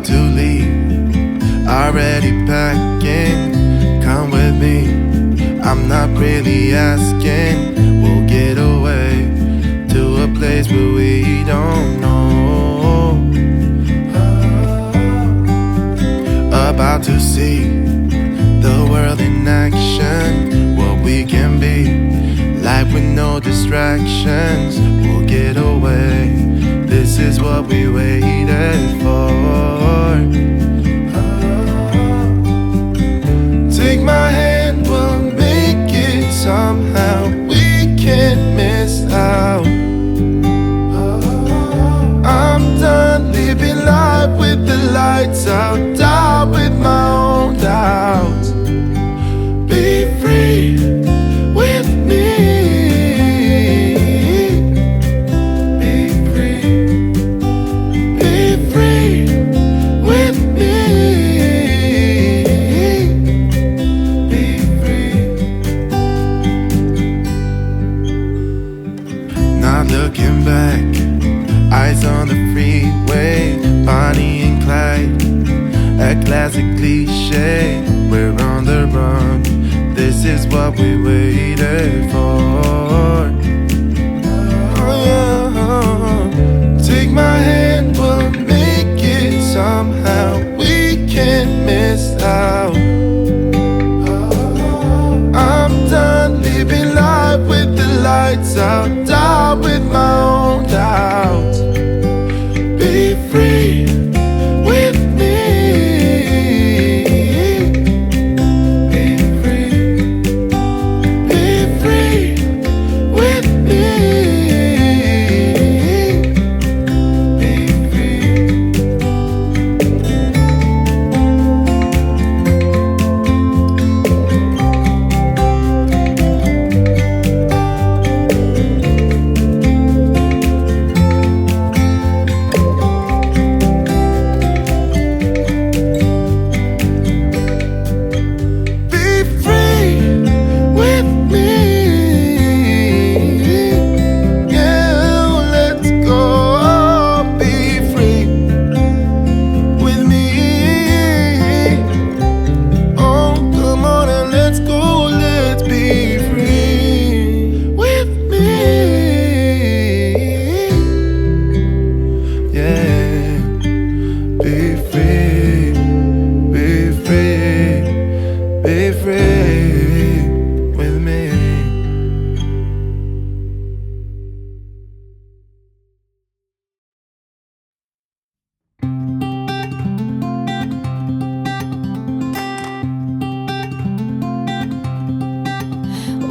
to leave, already packing. Come with me, I'm not really asking. We'll get away to a place where we don't know. About to see the world in action, what we can be, life with no distractions. We'll get away, this is what we waited for. Take my hand, we'll make it somehow. We can't miss out. I'm done living life with the lights out, down with my own doubts. Be free with me. Be free. Be free with me. Be free. Not looking back, eyes on the freeway, Bonnie and Clyde, a classic cliche. We're on the run, this is what we waited for. Oh yeah. Take my hand, we'll make it somehow. We can't miss out. I'm done living life with the lights out, down with my own doubts. Be free with me. Be free. Be free with me. Be free.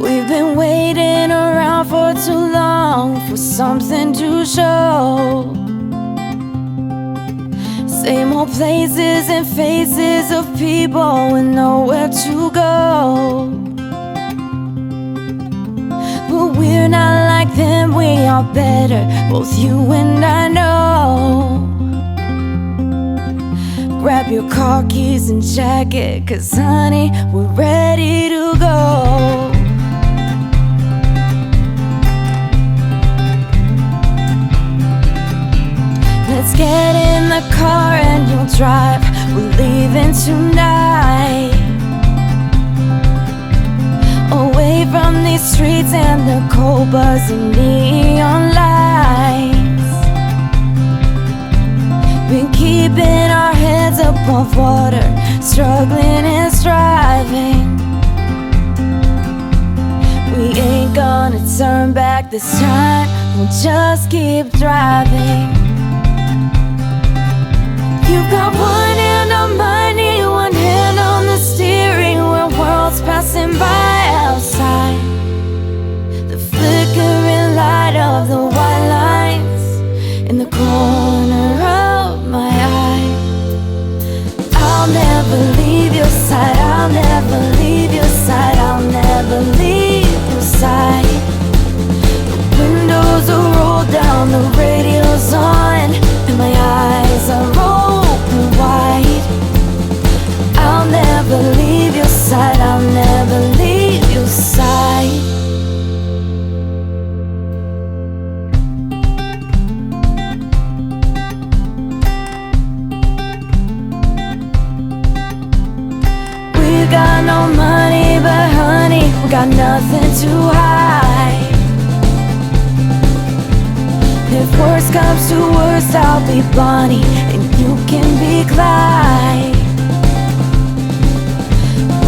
We've been waiting around for too long for something to show. Same old places and faces of people with nowhere to go. But we're not like them, we are better, both you and I know. Grab your car keys and jacket, 'cause honey, we're ready to go. Let's get in the car and you'll drive. We're leaving tonight, away from these streets and the cold buzzing neon lights. Been keeping our heads above water, struggling and striving. We ain't gonna turn back this time, we'll just keep driving. You've got one hand on money, one hand on the steering, where worlds passing by outside. The flickering light of the white lines in the corner of my eye. I'll never leave your side, I'll never leave your side, I'll never leave your side. The windows are rolled down, the radio's on, and my eyes are open wide. I'll never leave your side, I'll never leave your side. got nothing to hide. If worst comes to worst, I'll be Bonnie and you can be Clyde.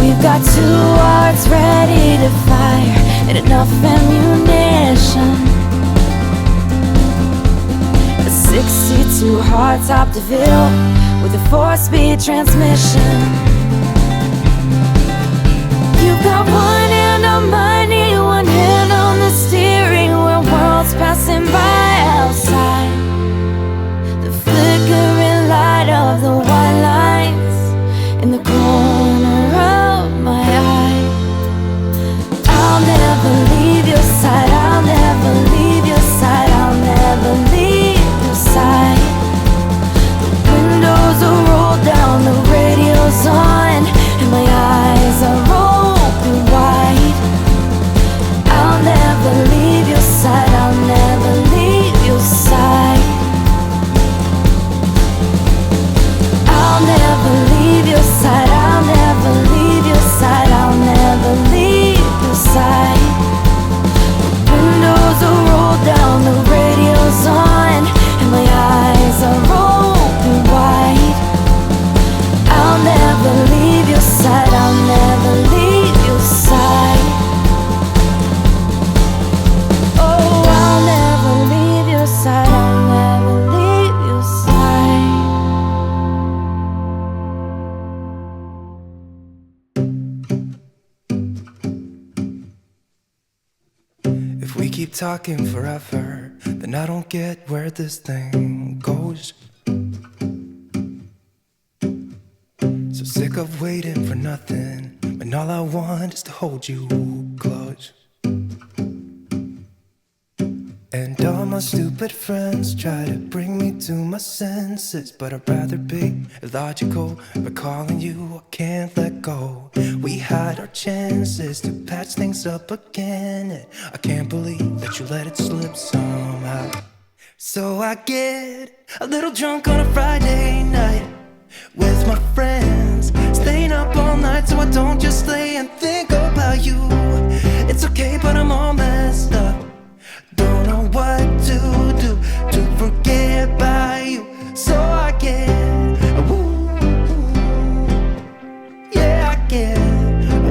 We've got two hearts ready to fire and enough ammunition. A 62 hardtop DeVille with a 4-speed transmission. You've got one hand on money, one hand on the steering. We're worlds passing by outside. The flickering light of the white lines in the corner of my eye. I'll never leave your side, I'll never leave your side, I'll never leave your side. The windows are rolled down, the radio's on, and my eyes are open wide. I'll never leave your side, I'll never leave your side. I'll never leave your side, I'll never leave your side, I'll never leave your side. The windows are rolled down, the radio's on, and my eyes are open wide. I'll never leave your side, I'll never leave your side. Oh, I'll never leave your side, I'll never leave your side. If we keep talking forever, then I don't get where this thing goes. So sick of waiting for nothing, when all I want is to hold you close. And all my stupid friends try to bring me to my senses, but I'd rather be illogical. Recalling you, I can't let go. We had our chances to patch things up again, and I can't believe that you let it slip somehow. So I get a little drunk on a Friday night with my friends, staying up all night so I don't just lay and think about you. It's okay, but I'm all messed up. Don't know what to do to forget about you. So I get woo, yeah, I get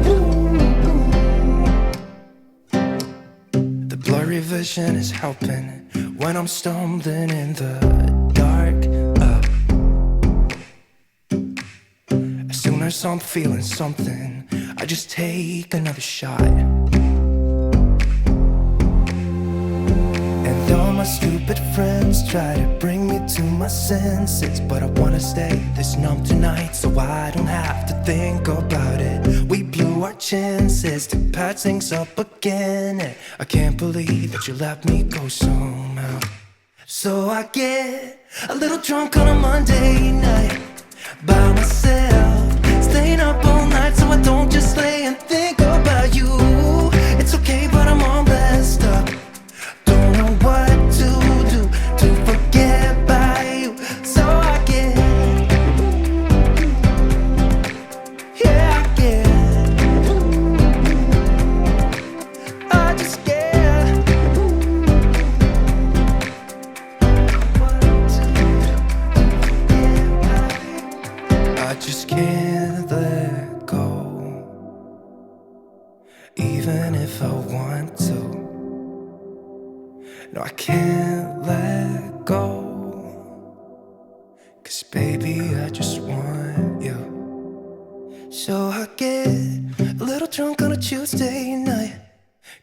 woo. The blurry vision is helping when I'm stumbling in the dark. As soon as I'm feeling something, I just take another shot. All my stupid friends try to bring me to my senses, but I wanna stay this numb tonight so I don't have to think about it. We blew our chances to patch things up again, and I can't believe that you let me go somehow. So I get a little drunk on a Monday night by myself, staying up all night so I don't just lay and think about you. It's okay, but I'm all messed up. Don't know what to do to forget about you. So I get, yeah, I get, I just get what to do to forget about you. I just can't let go, even if I want to. No, I can't let go, 'cause baby, I just want you. So I get a little drunk on a Tuesday night,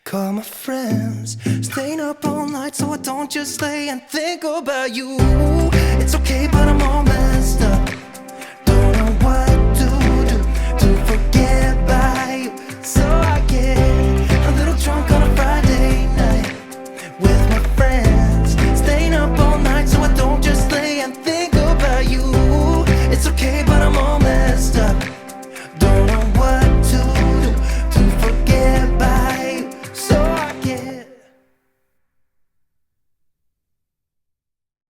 call my friends, staying up all night so I don't just lay and think about you. It's okay, but I'm all messed up.